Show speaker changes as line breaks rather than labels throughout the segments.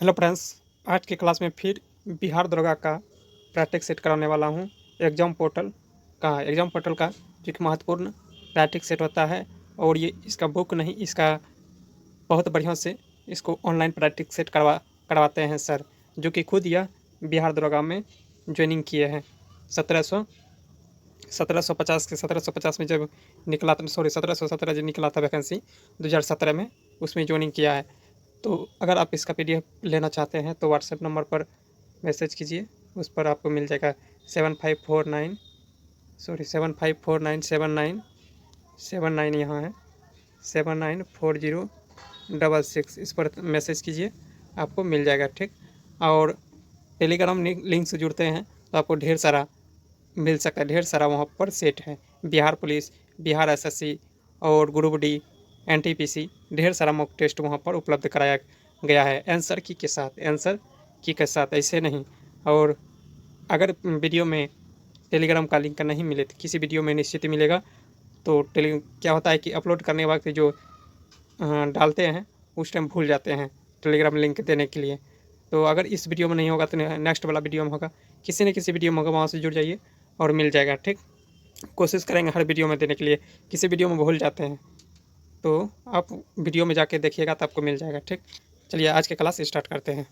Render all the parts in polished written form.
Hello friends, आज की class में फिर बिहार दरोगा का प्रैक्टिस सेट कराने वाला हूँ। एग्ज़ाम पोर्टल का जो कि महत्वपूर्ण प्रैक्टिस सेट होता है, और ये इसका बुक नहीं, इसका बहुत बढ़िया से इसको ऑनलाइन प्रैक्टिस सेट करवाते हैं सर, जो कि खुद यह बिहार दरोगा में ज्वाइनिंग किए हैं। 1750 में जब निकला था, सॉरी 1717 जब निकला था वैकेंसी 2017 में, उसमें ज्वाइनिंग किया है। तो अगर आप इसका पीडीएफ लेना चाहते हैं तो व्हाट्सएप नंबर पर मैसेज कीजिए, उस पर आपको मिल जाएगा 7549, सॉरी 75497979, यहाँ है 794066, इस पर मैसेज कीजिए, आपको मिल जाएगा। ठीक। और टेलीग्राम लिंक से जुड़ते हैं तो आपको ढेर सारा मिल सकता है, ढेर सारा वहाँ पर सेट है। बिहार पुलिस, बिहार एसएससी और ग्रुप डी, एनटीपीसी, ढेर सारा मॉक टेस्ट वहाँ पर उपलब्ध कराया गया है आंसर की के साथ, ऐसे नहीं। और अगर वीडियो में टेलीग्राम का लिंक नहीं मिले तो किसी वीडियो में निश्चित ही मिलेगा। तो क्या होता है कि अपलोड करने के वक्त जो डालते हैं उस टाइम भूल जाते हैं टेलीग्राम लिंक देने के लिए। तो अगर इस वीडियो में नहीं होगा तो नेक्स्ट वाला वीडियो में होगा, किसी न किसी वीडियो में होगा, वहाँ से जुड़ जाइए और मिल जाएगा। ठीक। कोशिश करेंगे हर वीडियो में देने के लिए, किसी वीडियो में भूल जाते हैं तो आप वीडियो में जाके देखिएगा तो आपको मिल जाएगा। ठीक। चलिए आज के क्लास स्टार्ट करते हैं।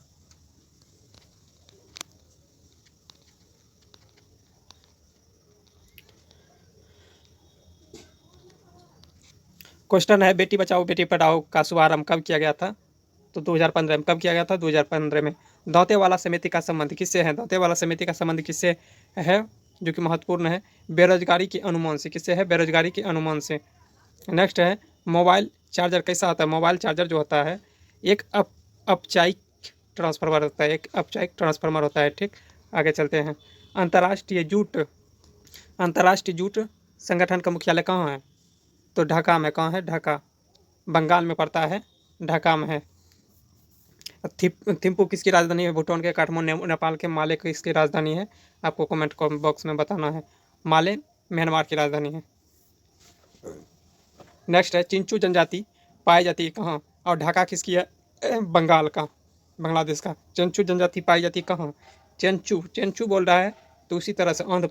क्वेश्चन है, बेटी बचाओ बेटी पढ़ाओ का शुभारंभ कब किया गया था? तो 2015 में। कब किया गया था? 2015 में। दौतेवाला समिति का संबंध किससे है? दौतेवाला समिति का संबंध किससे है, जो कि महत्वपूर्ण है? बेरोजगारी के अनुमान से। किससे है? बेरोजगारी के अनुमान से। नेक्स्ट है, मोबाइल चार्जर कैसा होता है? मोबाइल चार्जर जो होता है एक अपचायिक ट्रांसफार्मर होता है, एक अपचायिक ट्रांसफार्मर होता है। ठीक। आगे चलते हैं। अंतर्राष्ट्रीय जूट संगठन का मुख्यालय कहाँ है? तो ढाका में। कहाँ है? ढाका, बंगाल में पड़ता है, ढाका में है। थिम्पू किसकी राजधानी है? भूटान के काठमांडू। नेपाल के माले किसकी राजधानी है? आपको कमेंट बॉक्स में बताना है। माले म्यांमार की राजधानी है। नेक्स्ट है, चिंचू जनजाति पाई जाती है कहाँ? और ढाका किसकी है? बंगाल का, बांग्लादेश का। चिंचू जनजाति पाई जाती कहाँ? चेंचू, चेंचू बोल रहा है तो उसी तरह से आंध्र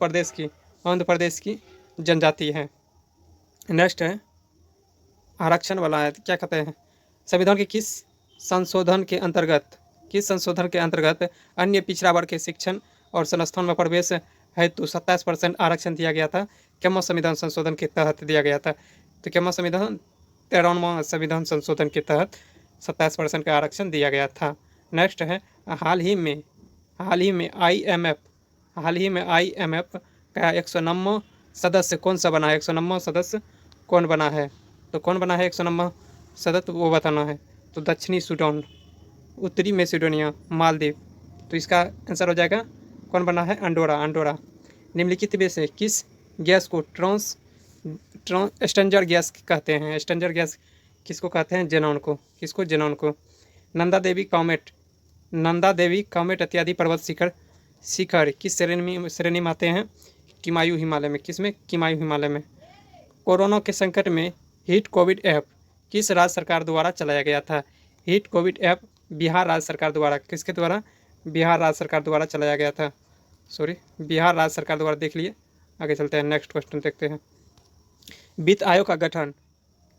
प्रदेश की जनजाति है। नेक्स्ट है, आरक्षण वाला है, क्या कहते हैं? संविधान के किस संशोधन के अंतर्गत अन्य पिछड़ा वर्ग के शिक्षण और संस्थान में प्रवेश हेतु 27% आरक्षण दिया गया था? केमा संविधान संशोधन के तहत दिया गया था? तो केमा संविधान 13वां संविधान संशोधन के तहत 27% का आरक्षण दिया गया था। नेक्स्ट है, हाल ही में IMF का 109वां सदस्य कौन सा बना है? 109वां सदस्य कौन बना है? तो कौन बना है 109वां सदस्य, वो बताना है। तो दक्षिणी सूडान, उत्तरी मैसेडोनिया, मालदीव। तो इसका आंसर हो जाएगा, कौन बना है? अंडोरा। निम्नलिखित में से किस गैस को स्ट्रेंजर गैस कहते हैं? स्ट्रेंजर गैस किसको कहते हैं? जेनॉन को। किसको? जेनॉन को। नंदा देवी कॉमेट इत्यादि पर्वत शिखर किस श्रेणी में आते हैं? किमायू हिमालय में। किस में? किमायू हिमालय में। कोरोना के संकट में हिट कोविड ऐप किस राज्य सरकार द्वारा चलाया गया था? हिट कोविड ऐप बिहार राज्य सरकार द्वारा। किसके द्वारा? बिहार राज्य सरकार द्वारा चलाया गया था, बिहार राज्य सरकार द्वारा। देख लिए। आगे चलते हैं, नेक्स्ट क्वेश्चन देखते हैं। वित्त आयोग का गठन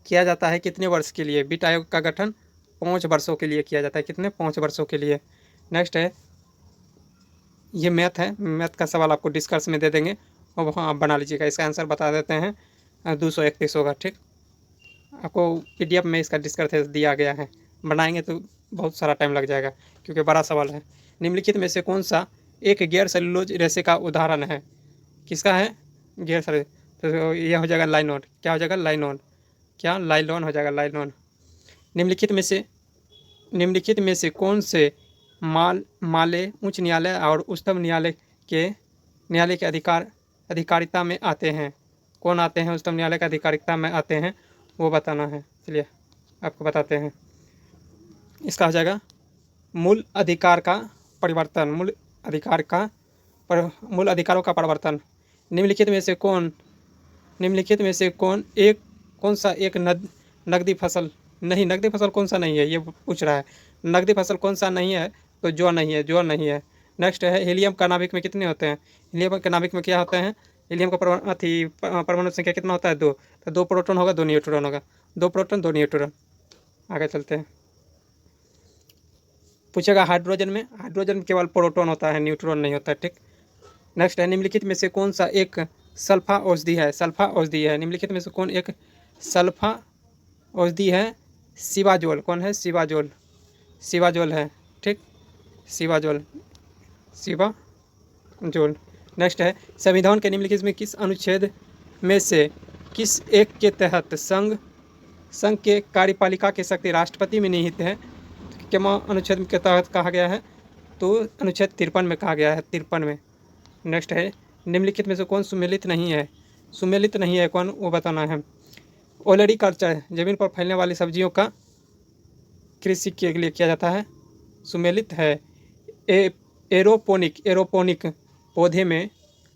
किया जाता है कितने वर्ष के लिए? वित्त आयोग का गठन 5 वर्षों के लिए किया जाता है। कितने? 5 वर्षों के लिए। नेक्स्ट है, ये मैथ है, मैथ का सवाल आपको डिस्कस में दे देंगे और वहाँ आप बना लीजिएगा। इसका आंसर बता देते हैं, 231 होगा। ठीक। आपको PDF में इसका डिस्कस दिया गया है, बनाएंगे तो बहुत सारा टाइम लग जाएगा क्योंकि बड़ा सवाल है। निम्नलिखित में से कौन सा एक गैर सेलुलोज रेशे का उदाहरण है? किसका है? गैर सेलुलोज। तो यह हो जाएगा लाइनोन। क्या हो जाएगा? लाइनोन। क्या? लाइलॉन हो जाएगा, लाइलॉन। निम्नलिखित में से कौन से माले उच्च न्यायालय और उच्चतम न्यायालय के अधिकारिता में आते हैं? कौन आते हैं? उच्चतम न्यायालय का अधिकारिता में आते हैं, वो बताना है। चलिए आपको बताते हैं। इसका हो जाएगा मूल अधिकारों का परिवर्तन। निम्नलिखित में से कौन सा एक नगदी फसल नहीं, नगदी फसल कौन सा नहीं है, ये पूछ रहा है। नकदी फसल कौन सा नहीं है? तो जौ नहीं है, जौ नहीं है। नेक्स्ट है हीलियम का नाभिक में कितने होते हैं? हीलियम के नाभिक में क्या होते हैं? हीलियम का परमाणु संख्या कितना होता है? 2। तो 2 प्रोटॉन होगा, 2 न्यूट्रॉन होगा। 2 प्रोटॉन, 2 न्यूट्रॉन। आगे चलते हैं। पूछेगा हाइड्रोजन में, हाइड्रोजन में केवल प्रोटॉन होता है, न्यूट्रॉन नहीं होता है, ठीक। नेक्स्ट है निम्नलिखित में से कौन सा एक सल्फा औषधि है? सल्फा औषधि है। निम्नलिखित में से कौन एक सल्फा औषधि है? सिवाजोल। कौन है? सिवाजोल। सिवाजोल है, ठीक। सिवाजोल, सिवाजोल। नेक्स्ट है संविधान के निम्नलिखित में किस अनुच्छेद में से किस एक के तहत संघ के कार्यपालिका की शक्ति राष्ट्रपति में निहित है? क्या अनुच्छेद के तहत कहा गया है? तो अनुच्छेद 53 में कहा गया है, 53 में। नेक्स्ट है निम्नलिखित में से कौन सुमेलित नहीं है? सुमेलित नहीं है कौन, वो बताना है। ओलेरीकल्चर, जमीन पर फैलने वाली सब्जियों का कृषि के लिए किया जाता है, सुमेलित है। एरोपोनिक पौधे में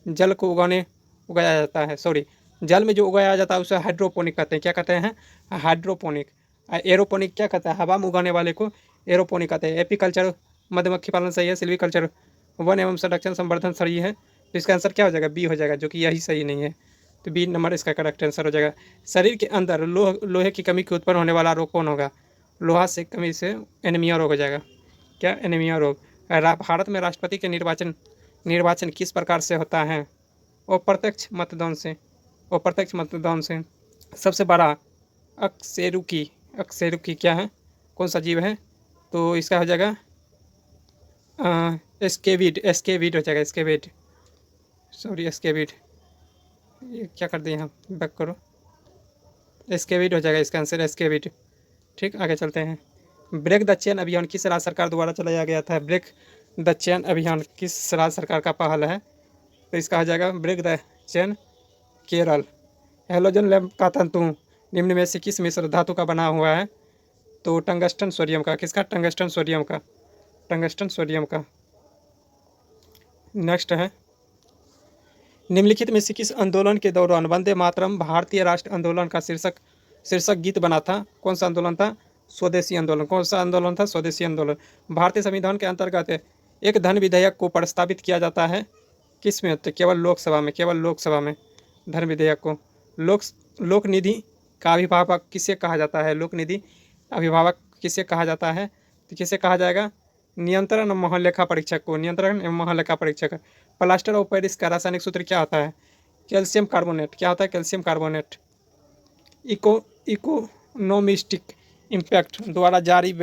जल को उगाया जाता है, सॉरी, जल में जो उगाया जाता है उसे हाइड्रोपोनिक कहते हैं। क्या कहते हैं? हाइड्रोपोनिक। एरोपोनिक क्या कहता है? हवा में उगाने वाले को एरोपोनिक कहते हैं। एपीकल्चर मधुमक्खी पालन सही है। सिल्वीकल्चर वन एवं संरक्षण संवर्धन सही है। तो इसका आंसर क्या हो जाएगा? बी हो जाएगा, जो कि यही सही नहीं है। तो बी नंबर इसका करेक्ट आंसर हो जाएगा। शरीर के अंदर लोहे की कमी के उत्पन्न होने वाला रोग कौन होगा? लोहा से कमी से एनीमिया रोग हो जाएगा। क्या? एनीमिया रोग। भारत में राष्ट्रपति के निर्वाचन किस प्रकार से होता है? अप्रत्यक्ष मतदान से। अप्रत्यक्ष मतदान से। सबसे बड़ा अकशेरुकी क्या है? कौन सा जीव है? तो इसका हो जाएगा एस्केविड हो जाएगा, एस्केविड, सॉरी एस्केविड। ये क्या कर दिए हम, बैक करो। एस्केविड हो जाएगा इसका आंसर, एस्केविड, ठीक। आगे चलते हैं। ब्रेक द चेन अभियान किस राज्य सरकार द्वारा चलाया गया था? ब्रेक द चेन अभियान किस राज्य सरकार का पहल है? तो इसका हो जाएगा break the chain, Kerala. Halogen lamp का तंतु निम्न में से किस मिश्र धातु का बना हुआ है? तो टंगस्टन सोडियम का। किसका? टंगस्टन सोडियम का, टंगस्टन सोडियम का। नेक्स्ट है निम्नलिखित में से किस आंदोलन के दौरान वंदे मातरम भारतीय राष्ट्र आंदोलन का शीर्षक गीत बना था? कौन सा आंदोलन था? स्वदेशी आंदोलन। कौन सा आंदोलन था? स्वदेशी आंदोलन। भारतीय संविधान के अंतर्गत एक धन विधेयक को प्रस्तावित किया जाता है, किस में? तो केवल लोकसभा में, केवल लोकसभा में धन विधेयक को। लोक निधि का अभिभावक किसे कहा जाता है? लोक निधि अभिभावक किसे कहा जाता है? तो किसे कहा जाएगा? नियंत्रण महालेखा परीक्षक को, नियंत्रण एवं महालेखा परीक्षक। प्लास्टर ऑफ पेरिस का रासायनिक सूत्र क्या होता है? Calcium carbonate. क्या होता है? Calcium carbonate. इकोनोमिस्टिक इम्पैक्ट द्वारा जारी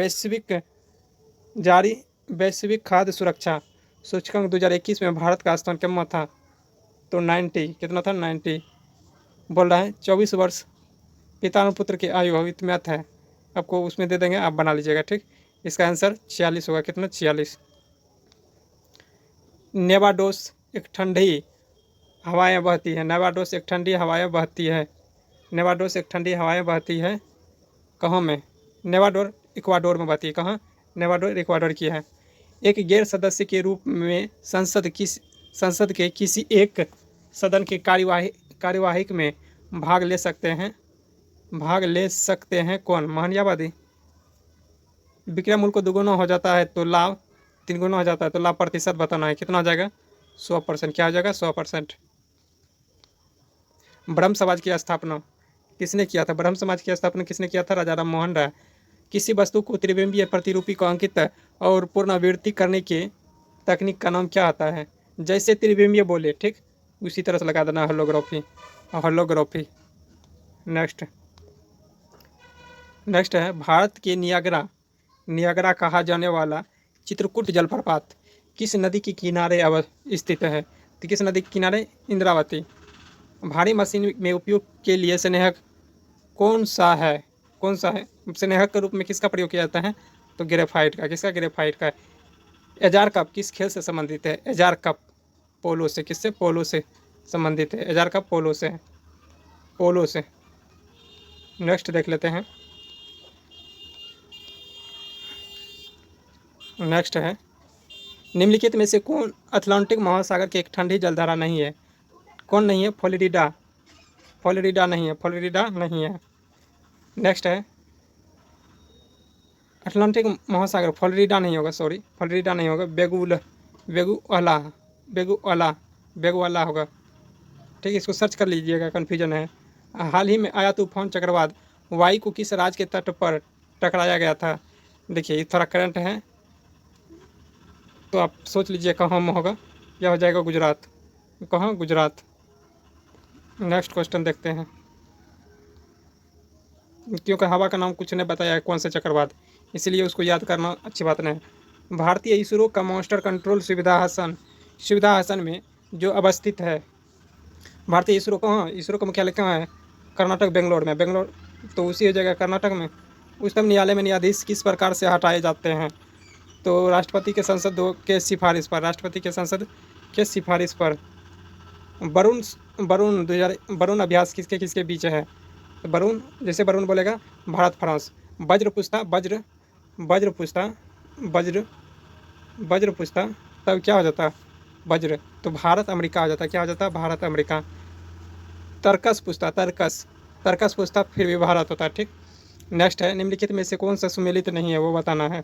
वैश्विक खाद्य सुरक्षा सूचकांक 2021 में भारत का स्थान कितना था? तो 90, कितना था? 90 बोल रहा है। 24 वर्ष पिता और पुत्र की आयु मैथ है, आपको उसमें दे देंगे, आप बना लीजिएगा, ठीक। इसका आंसर 46 होगा। कितना? 46। नेवाडोस एक ठंडी हवाएं बहती है। नेवाडोस एक ठंडी हवाएं बहती है। नेवाडोस एक ठंडी हवाएं बहती है कहाँ में? नेवाडोर इक्वाडोर में बहती है। कहाँ? नेवाडोर इक्वाडोर की है। एक गैर सदस्य के रूप में संसद के किसी एक सदन के कार्यवाही में भाग ले सकते हैं कौन? महंगाईवादी। विक्रय मूल्य को दुगुना हो जाता है तो लाभ 3 गुना हो जाता है, तो लाभ प्रतिशत बताना है। कितना हो जाएगा? 100%। क्या हो जाएगा? 100%। ब्रह्म समाज की स्थापना किसने किया था? ब्रह्म समाज की स्थापना किसने किया था? राजा राम मोहन राय। किसी वस्तु को त्रिबिंबीय प्रतिरूपी को अंकित और पुनरावृत्ति करने के तकनीक का नाम क्या आता है? जैसे त्रिबिंबीय बोले, ठीक, उसी तरह से लगा देना होलोग्राफी, होलोग्राफी। नेक्स्ट है भारत के नियाग्रा कहा जाने वाला चित्रकूट जलप्रपात किस नदी के किनारे स्थित है? तो किस नदी के किनारे? इंद्रावती। भारी मशीन में उपयोग के लिए स्नेहक कौन सा है? स्नेहक के रूप में किसका प्रयोग किया जाता है? तो ग्रेफाइट का। किसका? ग्रेफाइट का। एजार कप किस खेल से संबंधित है? एजार कप पोलो से। किससे? पोलो से संबंधित है। एजार कप पोलो से। नेक्स्ट देख लेते हैं। नेक्स्ट है निम्नलिखित में से कौन अटलांटिक महासागर की एक ठंडी जलधारा नहीं है? कौन नहीं है? फ्लोरिडा नहीं है। नेक्स्ट है अटलांटिक महासागर, फ्लोरिडा नहीं होगा, सॉरी फ्लोरिडा नहीं होगा, बेगुआला बेगुआला बेगुआला होगा। ठीक है, इसको सर्च कर लीजिएगा, कन्फ्यूजन है। हाल ही में आया तूफान चक्रवात वाई को किस राज्य के तट पर टकराया गया था? देखिए ये थोड़ा करंट है, तो आप सोच लीजिए कहाँ में होगा। यह हो जाएगा गुजरात। कहाँ? गुजरात। नेक्स्ट क्वेश्चन देखते हैं। क्योंकि हवा का नाम कुछ ने बताया है कौन सा चक्रवात, इसलिए उसको याद करना अच्छी बात नहीं है। भारतीय इसरो का मास्टर कंट्रोल सुविधा हसन में जो अवस्थित है। भारतीय इसरो कहाँ? इसरो का मुख्यालय कहाँ है? कर्नाटक, बेंगलोर में। बेंगलोर तो उसी जगह कर्नाटक में। उच्चतम न्यायालय में न्यायाधीश किस प्रकार से हटाए जाते हैं? तो राष्ट्रपति के संसद के सिफारिश पर। राष्ट्रपति के संसद के सिफारिश पर। वरुण वरुण अभ्यास किसके किसके बीच है? तो वरुण, जैसे वरुण बोलेगा भारत फ्रांस। वज्र पूछता वज्र पूछता तब क्या हो जाता? वज्र, तो भारत अमेरिका हो जाता। क्या हो जाता? भारत अमेरिका। तर्कस पूछता फिर भी भारत होता। ठीक, नेक्स्ट है, निम्नलिखित में से कौन सा सुमेलित नहीं है, वो बताना है।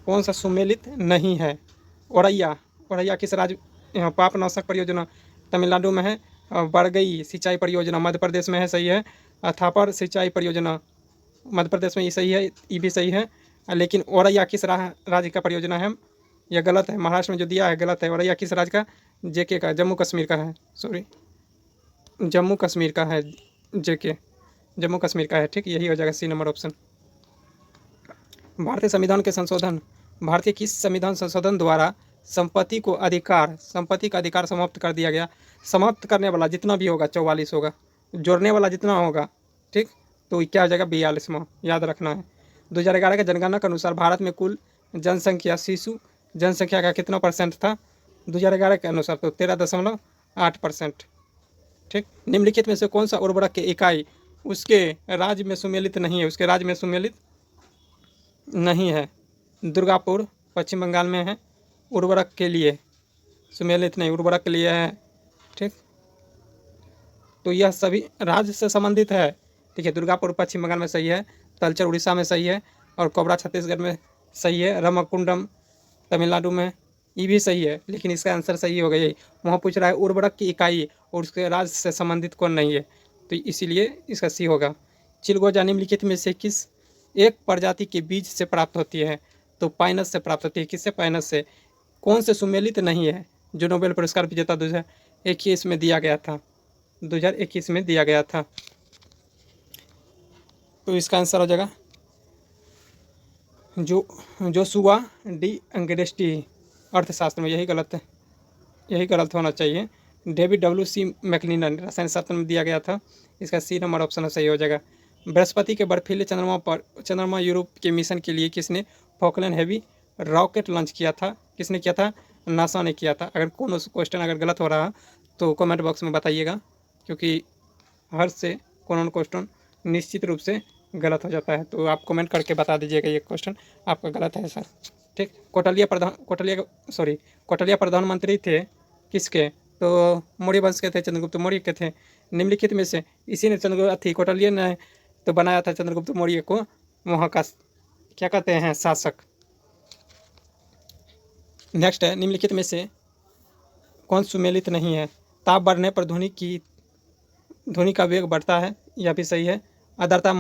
कौन सा सुमेलित नहीं है? औरैया किस राज्य? पापनाशक परियोजना तमिलनाडु में है। बरगई सिंचाई परियोजना मध्य प्रदेश में है, सही है। थापर सिंचाई परियोजना मध्य प्रदेश में, ये सही है, ये भी सही है। लेकिन औरैया किस राज्य का परियोजना है? यह गलत है, महाराष्ट्र में जो दिया है गलत है। औरैया किस राज्य का? जेके का, जम्मू कश्मीर का है, सॉरी जम्मू कश्मीर का है। जेके जम्मू कश्मीर का है। ठीक, यही हो जाएगा सी नंबर ऑप्शन। भारतीय किस संविधान संशोधन द्वारा संपत्ति का अधिकार समाप्त कर दिया गया? समाप्त करने वाला जितना भी होगा 44 होगा, जोड़ने वाला जितना होगा, ठीक, तो क्या हो जाएगा? 42वां, याद रखना है। 2011 के जनगणना के अनुसार भारत में कुल जनसंख्या शिशु जनसंख्या का कितना % था 2011 के अनुसार? तो 13.8%। ठीक, निम्नलिखित में से कौन सा उर्वरक की इकाई उसके राज्य में सुमेलित नहीं है? उसके राज्य में सुमेलित नहीं है। दुर्गापुर पश्चिम बंगाल में है, उर्वरक के लिए सुमेलित नहीं, उर्वरक के लिए है। ठीक, तो यह सभी राज्य से संबंधित है। ठीक है, दुर्गापुर पश्चिम बंगाल में सही है, तलचर उड़ीसा में सही है, और कोबरा छत्तीसगढ़ में सही है, रमकुंडम तमिलनाडु में, ये भी सही है। लेकिन इसका आंसर सही होगा यही। वहाँ पूछ रहा है उर्वरक की इकाई और उसके राज्य से संबंधित कौन नहीं है, तो इसीलिए इसका सी होगा। चिलगोजा निम्नलिखित में से किस एक प्रजाति के बीज से प्राप्त होती है? तो पाइनस से प्राप्त होती है। किससे? पाइनस से। कौन से सुमेलित नहीं है जो नोबेल पुरस्कार विजेता 2021 में दिया गया था? 2021 में दिया गया था, तो इसका आंसर हो जाएगा जोशुआ डी अंगेस्टी, अर्थशास्त्र में। यही गलत होना चाहिए। डेविड डब्ल्यू.सी. मैकलिनन, रसायन शास्त्र में दिया गया था। इसका सी नंबर ऑप्शन सही हो जाएगा। बृहस्पति के बर्फीले चंद्रमा यूरोप के मिशन के लिए किसने फॉकलैंड हेवी रॉकेट लॉन्च किया था? किसने किया था? नासा ने किया था। अगर कौन क्वेश्चन अगर गलत हो रहा तो कमेंट बॉक्स में बताइएगा, क्योंकि हर से कौन क्वेश्चन निश्चित रूप से गलत हो जाता है, तो आप कमेंट करके बता दीजिएगा ये क्वेश्चन आपका गलत है सर। ठीक, कोटलिया प्रधानमंत्री थे किसके? तो मौर्य वंश के थे, चंद्रगुप्त मौर्य के थे। निम्नलिखित में से इसी ने कोटलिया ने तो बनाया था चंद्रगुप्त मौर्य को वहाँ का क्या कहते हैं, शासक। नेक्स्ट है, निम्नलिखित में से कौन सुमेलित नहीं है? ताप बढ़ने पर ध्वनि का वेग बढ़ता है, यह भी सही है। आर्द्रता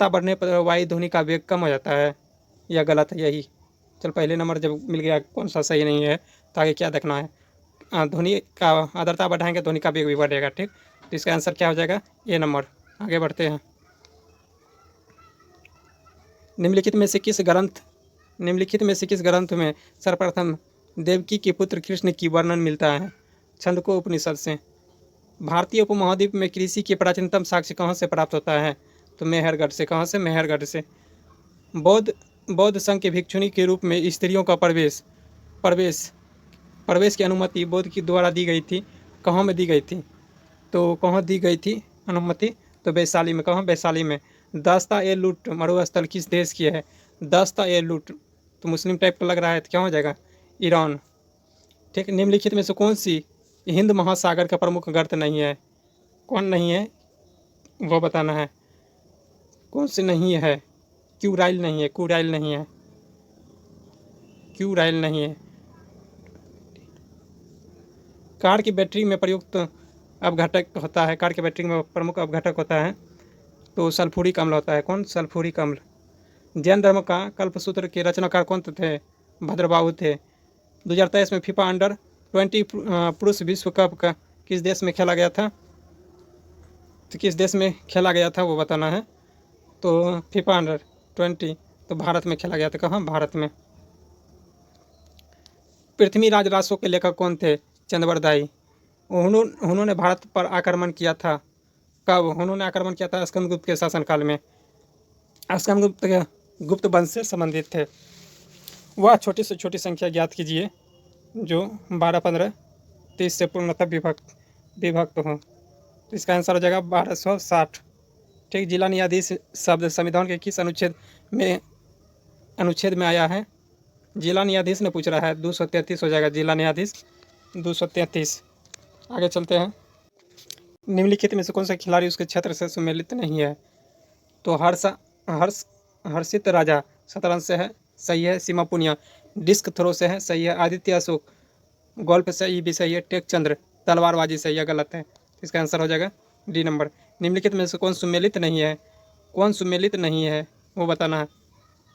बढ़ने पर वायु ध्वनि का वेग कम हो जाता है, यह गलत है। यही चल पहले नंबर जब मिल गया कौन सा सही नहीं है, तो आगे क्या देखना है? ध्वनि का आर्द्रता बढ़ाएंगे ध्वनि का वेग भी बढ़ेगा। ठीक, तो इसका आंसर क्या हो जाएगा? ए नंबर। आगे बढ़ते हैं। निम्नलिखित में से किस ग्रंथ में सर्वप्रथम देवकी के पुत्र कृष्ण की वर्णन मिलता है? छंदको उपनिषद से। भारतीय उपमहाद्वीप में कृषि के प्राचीनतम साक्ष्य कहाँ से प्राप्त होता है? तो मेहरगढ़ से। कहाँ से? मेहरगढ़ से। बौद्ध संघ के भिक्षुणी के रूप में स्त्रियों का प्रवेश की अनुमति बौद्ध की द्वारा दी गई थी। कहाँ में दी गई थी? तो कहाँ दी गई थी अनुमति? तो वैशाली में। कहाँ? वैशाली में। दास्ता ए लूट मरुस्थल किस देश की है? दास्ता ए लूट तो मुस्लिम टाइप का लग रहा है, तो क्या हो जाएगा? ईरान। ठीक, निम्नलिखित में से कौन सी हिंद महासागर का प्रमुख गर्त नहीं है? कौन नहीं है वो बताना है, कौन सी नहीं है? क्यूराइल नहीं है, क्यूराइल नहीं है, क्यूराइल नहीं है। कार की बैटरी में प्रयुक्त अपघटक होता है, कार की बैटरी में प्रमुख अपघटक होता है तो सल्फ्यूरिक अम्ल होता है। कौन? सल्फ्यूरिक अम्ल। जैन धर्म का कल्पसूत्र के रचनाकार कौन थे? भद्रबाहु थे। 2023 में फीफा अंडर-20 पुरुष विश्व कप का किस देश में खेला गया था? तो किस देश में खेला गया था वो बताना है। तो फीफा अंडर-20 तो भारत में खेला गया था। कहाँ? भारत में। पृथ्वीराज रासो के लेखक कौन थे? चंद्रवरदाई। उन्होंने भारत पर आक्रमण किया था। कब उन्होंने आक्रमण किया था? स्कंदगुप्त के शासनकाल में। स्कंदगुप्त के गुप्त वंश से संबंधित थे। वह छोटी से छोटी संख्या ज्ञात कीजिए जो 12, 15, 30 से पूर्णतः विभक्त हो। तो इसका आंसर हो जाएगा 1260। ठीक। जिला न्यायाधीश शब्द संविधान के किस अनुच्छेद में आया है? जिला न्यायाधीश ने पूछ रहा है। 233 हो जाएगा जिला न्यायाधीश, 233। आगे चलते हैं। निम्नलिखित में से कौन सा खिलाड़ी उसके क्षेत्र से सम्मिलित नहीं है? तो हर्षित राजा शतरंज से है, सही है। सीमा पुनिया डिस्क थ्रो से है, सही है। आदित्य अशोक गोल्फ से, ये भी सही है। टेक चंद्र तलवारबाजी से, यह गलत है। इसका आंसर हो जाएगा डी नंबर। निम्नलिखित में से कौन सम्मिलित नहीं है? कौन सम्मिलित नहीं है वो बताना है।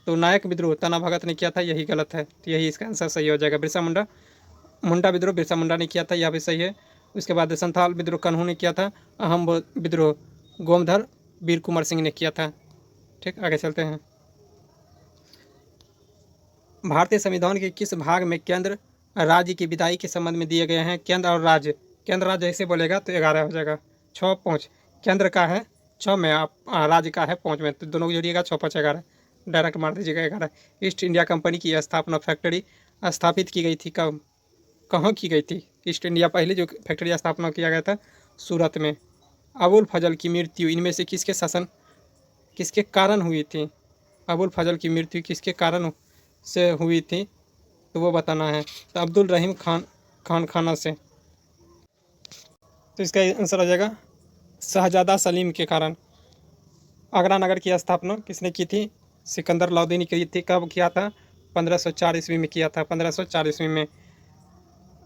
तो नायक विद्रोह तना भगत ने किया था, यही गलत है। तो यही इसका आंसर सही हो जाएगा। बिरसा मुंडा विद्रोह बिरसा मुंडा ने किया था, यह भी सही है। उसके बाद संथाल विद्रोह कन्हू ने किया था। अहम विद्रोह गोमधर वीर कुंवर सिंह ने किया था। ठीक। आगे चलते हैं। भारतीय संविधान के किस भाग में केंद्र राज्य की विदाई के संबंध में दिए गए हैं? केंद्र और राज्य, केंद्र राज्य ऐसे बोलेगा तो 11 हो जाएगा। 6, 5 केंद्र का है 6 में, आप राज्य का है 5 में, तो दोनों को जोड़िएगा 6, 5, 11, डायरेक्ट मार दीजिएगा 11। ईस्ट इंडिया कंपनी की स्थापना फैक्ट्री स्थापित की गई थी कब? कहाँ की गई थी? ईस्ट इंडिया पहले जो फैक्ट्री स्थापना किया गया था सूरत में। अबुल फजल की मृत्यु इनमें से किसके कारण हुई थी? अबुल फजल की मृत्यु किसके कारण से हुई थी तो वो बताना है। तो अब्दुल रहीम खाना से। तो इसका आंसर हो जाएगा शहजादा सलीम के कारण। आगरा नगर की स्थापना किसने की थी? सिकंदर लोदी ने की थी। कब किया था? 1504 ईस्वी में किया था। 1504 ईस्वी में।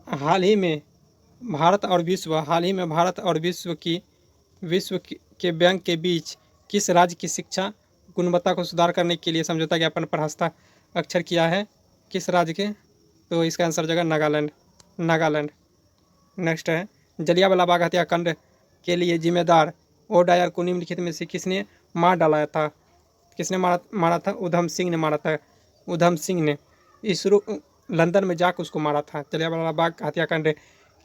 हाल ही में भारत और विश्व के बैंक के बीच किस राज्य की शिक्षा गुणवत्ता को सुधार करने के लिए समझौता ज्ञापन पर हस्ताक्षर किया है? किस राज्य के? तो इसका आंसर हो जाएगा नागालैंड। नेक्स्ट है। जलियांवाला बाग हत्याकांड के लिए जिम्मेदार ओडायर को निम्नलिखित में से किसने मार डाला था? किसने मारा था? उधम सिंह ने मारा था। उधम सिंह ने लंदन में जाकर उसको मारा था। जलियांवाला बाग हत्याकांड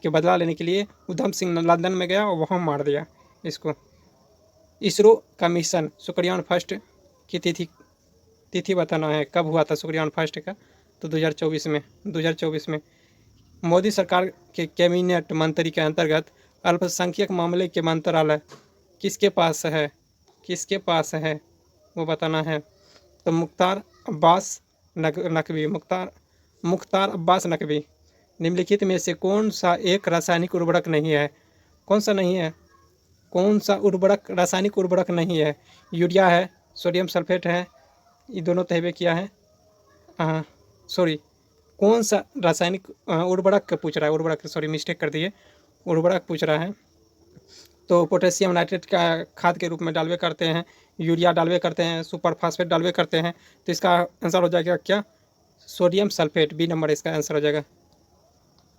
के बदला लेने के लिए उधम सिंह लंदन में गया और वहाँ मार दिया इसको। इसरो का मिशन शुक्रयान फर्स्ट की तिथि बताना है। कब हुआ था शुक्रयान फर्स्ट का? तो 2024 में। मोदी सरकार के कैबिनेट मंत्री के अंतर्गत अल्पसंख्यक मामले के मंत्रालय किसके पास है वो बताना है। तो मुख्तार अब्बास नकवी। निम्नलिखित में से कौन सा एक रासायनिक उर्वरक नहीं है? कौन सा रासायनिक उर्वरक नहीं है? यूरिया है, सोडियम सल्फेट है, ये दोनों तहबे किया है। कौन सा रासायनिक उर्वरक पूछ रहा है? मिस्टेक कर दिए, उर्वरक पूछ रहा है। तो पोटेशियम नाइट्रेट का खाद के रूप में डालवे करते हैं, यूरिया डालवे करते हैं, सुपर फास्फेट डालवे करते हैं। तो इसका आंसर हो जाएगा क्या? सोडियम सल्फेट, बी नंबर इसका आंसर हो जाएगा।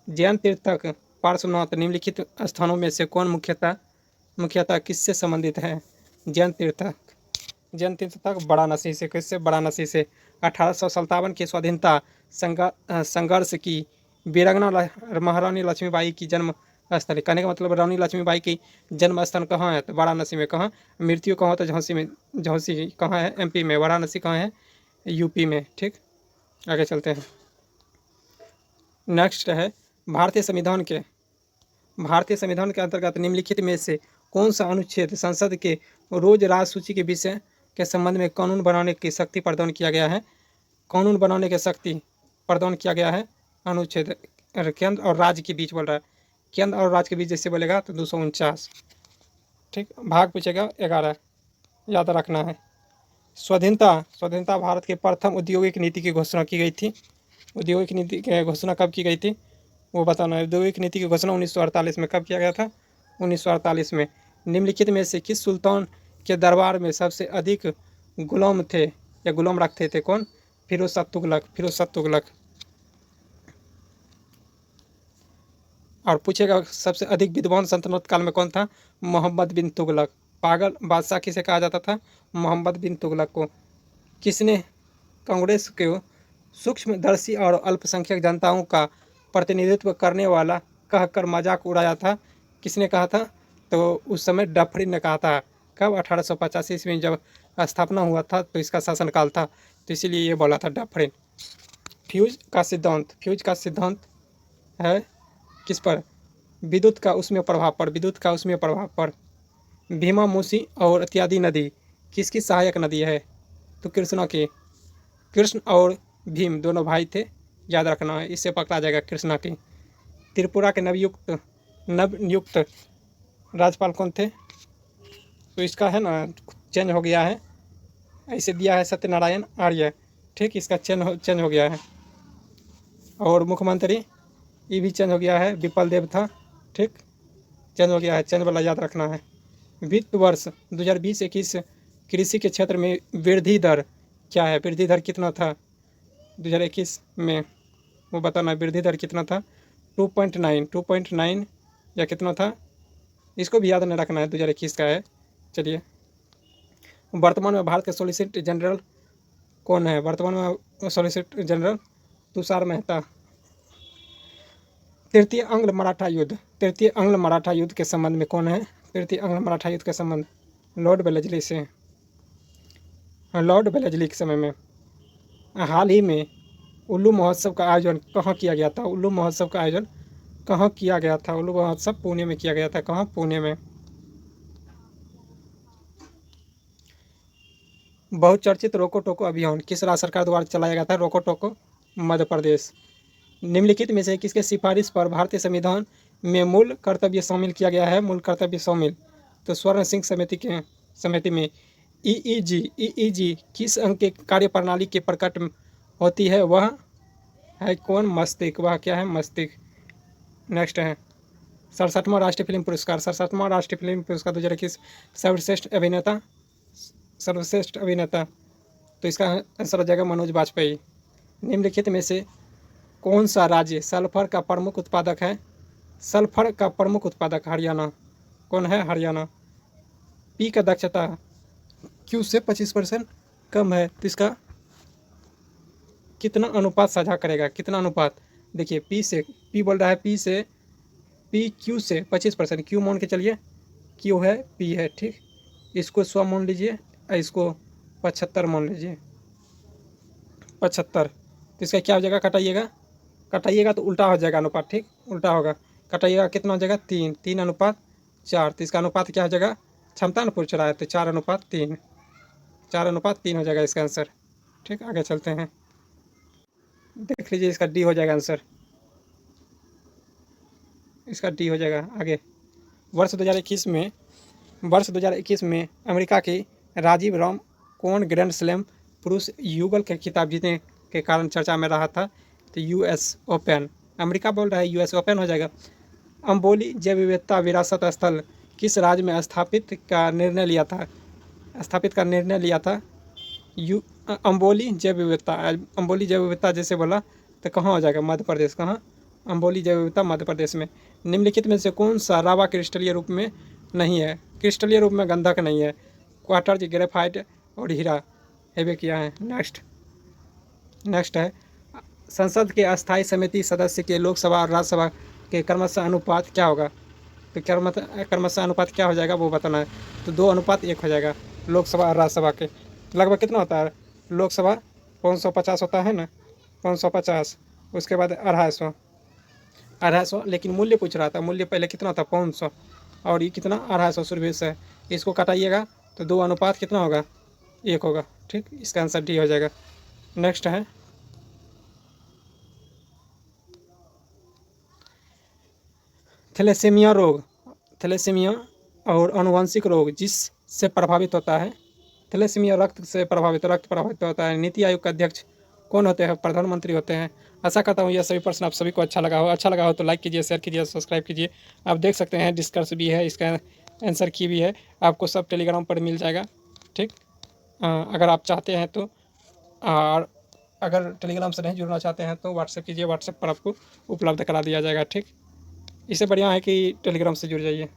जैन तीर्थक पार्श्वनाथ निम्नलिखित स्थानों में से कौन मुख्यतः किससे संबंधित है? जैन तीर्थक वाराणसी से। किससे? वाराणसी से। 1857 की स्वाधीनता संघर्ष की वीरांगना महारानी लक्ष्मीबाई की जन्म स्थल। कहने का मतलब रानी लक्ष्मीबाई की जन्म स्थान कहाँ है? तो वाराणसी में। कहाँ? मृत्यु कहाँ होता है? झांसी में। झांसी कहाँ है? एमपी में। वाराणसी कहाँ है? यूपी में। ठीक। आगे चलते हैं। नेक्स्ट है भारतीय संविधान के अंतर्गत निम्नलिखित में से कौन सा अनुच्छेद संसद के रोज राज्य सूची के विषय के संबंध में कानून बनाने की शक्ति प्रदान किया गया है? अनुच्छेद केंद्र और राज्य के बीच बोल रहा है। केंद्र और राज्य के बीच जैसे बोलेगा तो 249। ठीक। भाग पूछेगा 11, याद रखना है। स्वाधीनता भारत के प्रथम औद्योगिक नीति की घोषणा की गई थी। औद्योगिक नीति की घोषणा कब की गई थी वो बताना है। औद्योगिक नीति की घोषणा 1948 में कब किया गया था? 1948 में। निम्नलिखित में से किस सुल्तान के दरबार में सबसे अधिक गुलाम थे या गुलाम रखते थे? कौन? फिरोज शाह तुगलक। फिरोज शाह तुगलक। और पूछेगा सबसे अधिक विद्वान सल्तनत काल में कौन था? मोहम्मद बिन तुगलक। पागल बादशाह किसे कहा जाता था? मोहम्मद बिन तुगलक को। किसने कांग्रेस को सूक्ष्मदर्शी और अल्पसंख्यक जनताओं का प्रतिनिधित्व करने वाला कहकर मजाक उड़ाया था? किसने कहा था? तो उस समय डफरिन ने कहा था। कब? 1885 ईस्वी में जब स्थापना हुआ था तो इसका शासनकाल था, तो इसीलिए ये बोला था डफरिन। फ्यूज का सिद्धांत है किस पर? विद्युत का उसमें प्रभाव पर। भीमा, मूसी और इत्यादि नदी किसकी सहायक नदी है? तो कृष्णा की। कृष्ण और भीम दोनों भाई थे, याद रखना है, इससे पकड़ा जाएगा कृष्णा की। त्रिपुरा के नवनियुक्त राज्यपाल कौन थे? तो इसका है ना चेंज हो गया है, ऐसे दिया है सत्यनारायण आर्य। ठीक, इसका चेंज हो गया है। और मुख्यमंत्री ये भी चेंज हो गया है, विपल देव था। ठीक, चेंज हो गया है, चेंज वाला याद रखना है। वित्त वर्ष 2020-21 कृषि के क्षेत्र में वृद्धि दर क्या है? वृद्धि दर कितना था 2021 में? वो बताना, वृद्धि दर कितना था? 2.9 या कितना था? इसको भी याद नहीं रखना है, 2021 का है। चलिए, वर्तमान में भारत के सॉलिसिटर जनरल कौन है? वर्तमान में सॉलिसिटर जनरल तुषार मेहता। तृतीय आंग्ल मराठा युद्ध के संबंध में कौन है? तृतीय आंग्ल मराठा युद्ध के संबंध लॉर्ड वेलेस्ली से। लॉर्ड वेलेस्ली के समय में। हाल ही में उल्लू महोत्सव का आयोजन कहाँ किया गया था? उल्लू महोत्सव का आयोजन कहाँ किया गया था? उल्लू महोत्सव पुणे में किया गया था। कहाँ? पुणे में। बहुचर्चित रोको टोको अभियान किस राज्य सरकार द्वारा चलाया गया था? रोको टोको मध्य प्रदेश। निम्नलिखित में से किसके सिफारिश पर भारतीय संविधान में मूल कर्तव्य शामिल किया गया है? मूल कर्तव्य शामिल, तो स्वर्ण सिंह समिति में। ईईजी किस अंग के कार्य प्रणाली के प्रकट होती है? वह है कौन? मस्तिष्क। वह क्या है? मस्तिष्क। नेक्स्ट है 67वां राष्ट्रीय फिल्म पुरस्कार। 67वां राष्ट्रीय फिल्म पुरस्कार 2021 सर्वश्रेष्ठ अभिनेता, तो इसका आंसर हो जाएगा मनोज बाजपेयी। निम्नलिखित में से कौन सा राज्य सल्फर का प्रमुख उत्पादक है? सल्फर का प्रमुख उत्पादक हरियाणा। कौन है? हरियाणा। पी का दक्षता क्यू से 25% कम है, तो इसका कितना अनुपात साझा करेगा? कितना अनुपात? देखिए, पी बोल रहा है पी क्यू से 25%। क्यू मान के चलिए, क्यू है, पी है। ठीक, इसको 100 मान लीजिए, इसको 75 मान लीजिए। 75, तो इसका क्या हो जाएगा? कटाइएगा तो उल्टा हो जाएगा अनुपात। ठीक, उल्टा होगा। कटाइएगा कितना हो जाएगा? 3:4। तो इसका अनुपात क्या हो जाएगा? क्षमता न पूछ रहा है, तो 4:3। 4:3 हो जाएगा इसका आंसर। ठीक, आगे चलते हैं। देख लीजिए, इसका डी हो जाएगा आंसर। इसका डी हो जाएगा। आगे, वर्ष 2021 में अमेरिका के राजीव राम कौन ग्रैंड स्लैम पुरुष युगल के खिताब जीतने के कारण चर्चा में रहा था? तो यूएस ओपन। अमेरिका बोल रहा है, यूएस ओपन हो जाएगा। अम्बोली जैव विविधता विरासत स्थल किस राज्य में स्थापित का निर्णय लिया था? अम्बोली जैव विविधता जैसे बोला तो कहाँ हो जाएगा? मध्य प्रदेश। कहाँ? अम्बोली जैव विविधता मध्य प्रदेश में। निम्नलिखित में से कौन सा रावा क्रिस्टलीय रूप में नहीं है? क्रिस्टलीय रूप में गंधक नहीं है। क्वार्टज, ग्रेफाइट और हीरा हेवे किया है। नेक्स्ट है संसद के अस्थायी समिति सदस्य के लोकसभा और राज्यसभा के क्रमशः अनुपात क्या होगा? तो क्रमशः अनुपात क्या हो जाएगा वो बताना है। तो 2:1 हो जाएगा लोकसभा और राज्यसभा के। लगभग कितना होता है? लोकसभा 550 होता है ना, 550, उसके बाद 250, लेकिन मूल्य पूछ रहा था। मूल्य पहले कितना था? 500, और ये कितना? 250 सर्विस है। इसको कटाइएगा तो 2:1 कितना होगा? 1 होगा। ठीक, इसका आंसर डी हो जाएगा। नेक्स्ट है थैलेसीमिया और आनुवंशिक रोग जिससे प्रभावित होता है। थैलेसीमिया रक्त प्रभावित होता है। नीति आयोग के अध्यक्ष कौन होते हैं? प्रधानमंत्री होते हैं। आशा करता हूँ यह सभी प्रश्न आप सभी को अच्छा लगा हो तो लाइक कीजिए, शेयर कीजिए, सब्सक्राइब कीजिए। आप देख सकते हैं डिस्कस भी है, इसका आंसर की भी है, आपको सब टेलीग्राम पर मिल जाएगा। ठीक, अगर आप चाहते हैं तो, और अगर टेलीग्राम से नहीं जुड़ना चाहते हैं तो व्हाट्सएप कीजिए, व्हाट्सएप पर आपको उपलब्ध करा दिया जाएगा। ठीक, इससे बढ़िया है कि टेलीग्राम से जुड़ जाइए।